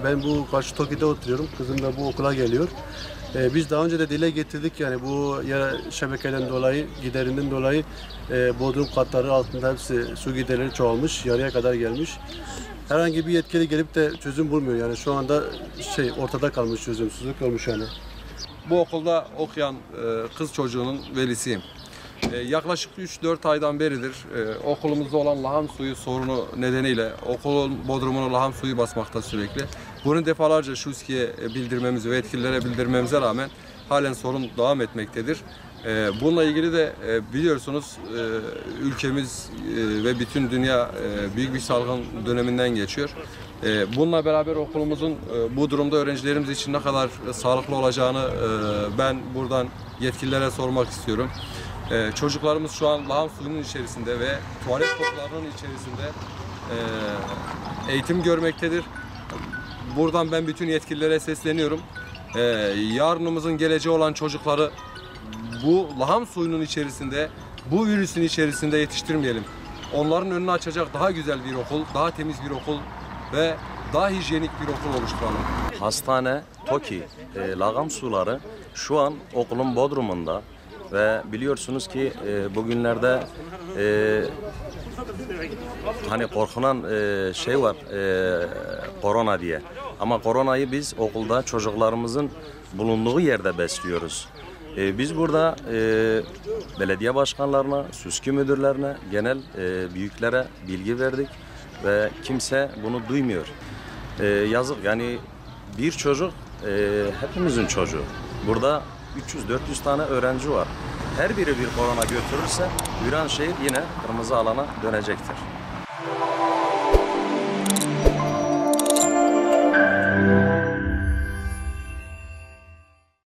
Ben bu karşı Toki'de oturuyorum. Kızım da bu okula geliyor. Biz daha önce de dile getirdik yani bu ya şebekeden dolayı, giderinden dolayı bodrum katları altında hepsi su giderleri çoğalmış, yarıya kadar gelmiş. Herhangi bir yetkili gelip de çözüm bulmuyor yani şu anda ortada kalmış, çözümsüzlük olmuş yani. Bu okulda okuyan kız çocuğunun velisiyim. Yaklaşık 3-4 aydan beridir okulumuzda olan laham suyu sorunu nedeniyle okulun bodrumunu laham suyu basmakta sürekli. Bunu defalarca Şuski'ye bildirmemize ve yetkililere bildirmemize rağmen halen sorun devam etmektedir. Bununla ilgili de biliyorsunuz ülkemiz ve bütün dünya büyük bir salgın döneminden geçiyor. Bununla beraber okulumuzun bu durumda öğrencilerimiz için ne kadar sağlıklı olacağını ben buradan yetkililere sormak istiyorum. Çocuklarımız şu an laham suyunun içerisinde ve tuvalet kokularının içerisinde eğitim görmektedir. Buradan ben bütün yetkililere sesleniyorum. Yarınımızın geleceği olan çocukları bu laham suyunun içerisinde, bu virüsün içerisinde yetiştirmeyelim. Onların önünü açacak daha güzel bir okul, daha temiz bir okul ve daha hijyenik bir okul oluşturalım. Hastane, TOKİ, lağım suları şu an okulun bodrumunda ve biliyorsunuz ki bugünlerde hani korkulan şey var, korona diye. Ama koronayı biz okulda çocuklarımızın bulunduğu yerde besliyoruz. Biz burada belediye başkanlarına, SÜSKİ müdürlerine, genel büyüklere bilgi verdik ve kimse bunu duymuyor. Yazık yani bir çocuk hepimizin çocuğu. Burada 300-400 tane öğrenci var. Her biri bir korona götürürse Viranşehir yine kırmızı alana dönecektir.